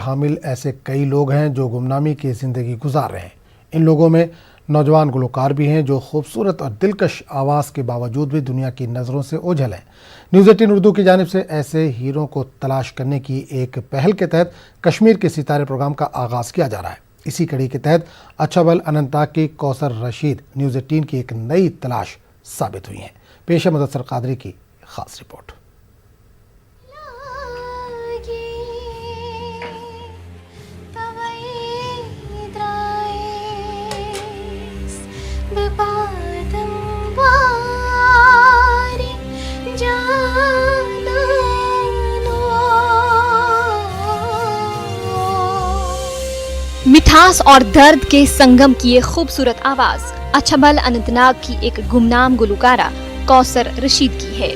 حامل ایسے کئی لوگ ہیں جو گمنامی کی زندگی گزار رہے ہیں۔ ان لوگوں میں نوجوان گلوکار بھی ہیں جو خوبصورت اور دلکش آواز کے باوجود بھی دنیا کی نظروں سے اوجھل ہیں۔ نیوز 18 اردو کی جانب سے ایسے ہیروں کو تلاش کرنے کی ایک پہل کے تحت کشمیر کے ستارے پروگرام کا آغاز کیا جا رہا ہے۔ اسی کڑی کے تحت اچھبل اننتناگ کی کوثر رشید نیوز 18 کی ایک نئی تلاش ثابت ہوئی ہیں۔ پیش ہے مدثر قادری کی خاص رپورٹ۔ مٹھاس اور درد کے سنگم کی یہ خوبصورت آواز اچھبل اننتناگ کی ایک گمنام گلوکارہ کوثر رشید کی ہے۔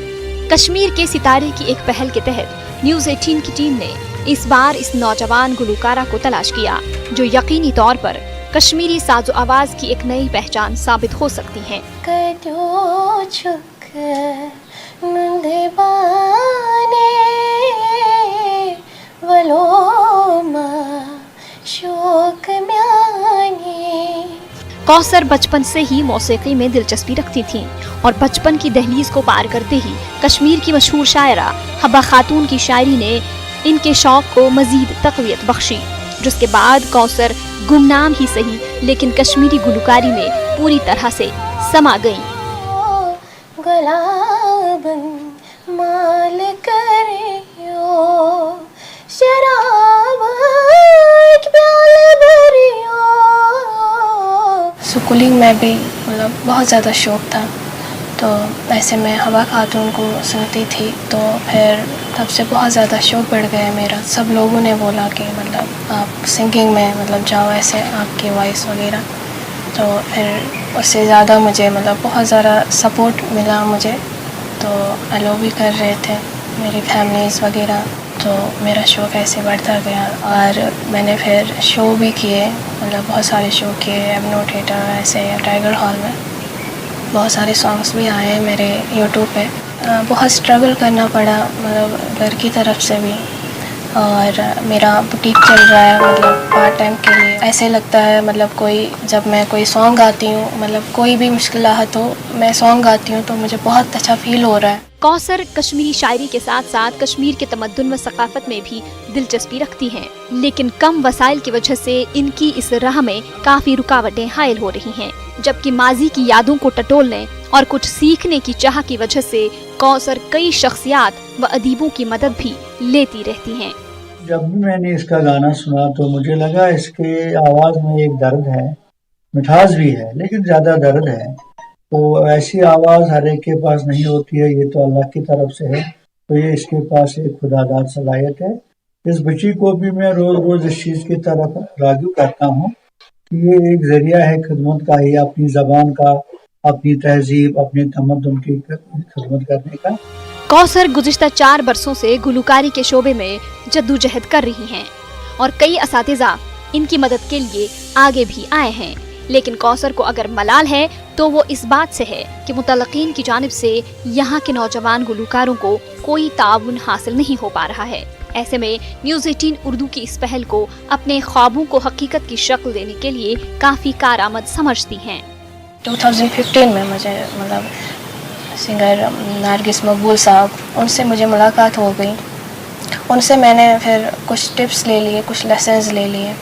کشمیر کے ستارے کی ایک پہل کے تحت نیوز 18 کی ٹیم نے اس بار اس نوجوان گلوکارہ کو تلاش کیا جو یقینی طور پر کشمیری ساز و آواز کی ایک نئی پہچان ثابت ہو سکتی ہیں۔ کوثر بچپن سے ہی موسیقی میں دلچسپی رکھتی تھیں اور بچپن کی دہلیز کو پار کرتے ہی کشمیر کی مشہور شاعرہ حبہ خاتون کی شاعری نے ان کے شوق کو مزید تقویت بخشی، جس کے بعد کوثر گمنام ہی صحیح لیکن کشمیری گلوکاری میں پوری طرح سے سما گئیں۔ اسکولنگ میں بھی بہت زیادہ شوق تھا، تو ایسے میں حبہ خاتون کو سنتی تھی، تو پھر تب سے بہت زیادہ شوق بڑھ گیا میرا۔ سب لوگوں نے بولا کہ آپ سنگنگ میں جاؤ، ایسے آپ کی وائس وغیرہ، تو پھر اس سے زیادہ مجھے بہت زیادہ سپورٹ ملا مجھے، تو الاؤ بھی کر رہے تھے میری فیملیز وغیرہ، تو میرا شوق ایسے بڑھتا گیا۔ اور میں نے پھر شو بھی کیے، بہت سارے شو کیے، ایونیو تھیٹر ایسے ٹائیگر ہال میں، بہت سارے سانگس بھی آئے میرے یوٹیوب پہ۔ بہت اسٹرگل کرنا پڑا گھر کی طرف سے بھی، اور میرا بوٹیک چل رہا ہے پارٹ ٹائم کے لیے۔ ایسے لگتا ہے کوئی جب میں کوئی سانگ گاتی ہوں، کوئی بھی مشکلات ہو، میں سانگ گاتی ہوں تو مجھے بہت اچھا فیل ہو رہا ہے۔ کوثر کشمیری شاعری کے ساتھ ساتھ کشمیر کے تمدن و ثقافت میں بھی دلچسپی رکھتی ہیں، لیکن کم وسائل کی وجہ سے ان کی اس راہ میں کافی رکاوٹیں حائل ہو رہی ہیں، جبکہ ماضی کی یادوں کو ٹٹولنے اور کچھ سیکھنے کی چاہ کی وجہ سے کوثر کئی شخصیات و ادیبوں کی مدد بھی لیتی رہتی ہیں۔ جب بھی میں نے اس کا گانا سنا تو مجھے لگا اس کے آواز میں ایک درد ہے، مٹھاس بھی ہے لیکن زیادہ درد ہے، تو ایسی آواز ہر ایک کے پاس نہیں ہوتی ہے، یہ تو اللہ کی طرف سے ہے، تو یہ اس کے پاس ایک خدا داد صلاحیت ہے۔ اس بچی کو بھی میں روز روز اس چیز کی طرف راغب کرتا ہوں کہ یہ ایک ذریعہ ہے خدمت کا ہی، اپنی زبان کا، اپنی تہذیب، اپنے تمدن کی خدمت کرنے کا۔ کوثر گزشتہ 4 برسوں سے گلوکاری کے شعبے میں جدوجہد کر رہی ہیں اور کئی اساتذہ ان کی مدد کے لیے آگے بھی آئے ہیں، لیکن کوثر کو اگر ملال ہے تو وہ اس بات سے ہے کہ متعلقین کی جانب سے یہاں کے نوجوان گلوکاروں کو کوئی تعاون حاصل نہیں ہو پا رہا ہے۔ ایسے میں نیوز 18 اردو کی اس پہل کو اپنے خوابوں کو حقیقت کی شکل دینے کے لیے کافی کارآمد سمجھتی ہیں۔ 2015 میں مجھے سنگر نرگس مقبول صاحب، ان سے مجھے ملاقات ہو گئی، ان سے میں نے پھر کچھ ٹپس لے لیے، کچھ لیسنز لے لیے،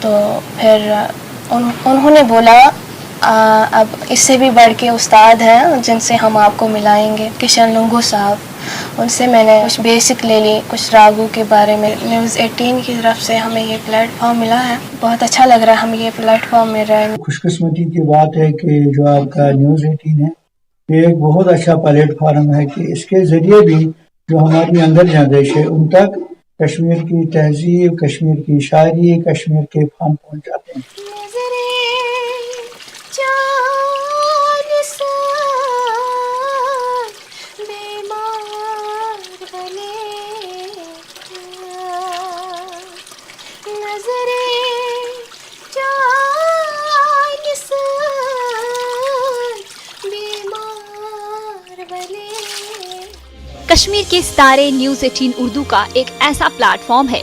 تو پھر انہوں نے بولا اب اس سے بھی بڑھ کے استاد ہیں جن سے ہم آپ کو ملائیں گے، کشن لنگو صاحب، ان سے میں نے کچھ بیسک لے لی، کچھ راگوں کے بارے میں۔ نیوز 18 کی طرف سے ہمیں یہ پلیٹ فارم ملا ہے، بہت اچھا لگ رہا ہے، ہمیں یہ پلیٹ فارم مل رہا ہے۔ خوش قسمتی کی بات ہے کہ جو آپ کا نیوز 18 ہے یہ ایک بہت اچھا پلیٹ فارم ہے کہ اس کے ذریعے بھی جو ہماری انگر جنریش ہے ان تک کشمیر کی تہذیب، کشمیر کی شاعری، کشمیر کے فن پہنچ جاتے ہیں۔ کشمیر کے ستارے نیوز 18 اردو کا ایک ایسا پلیٹ فارم ہے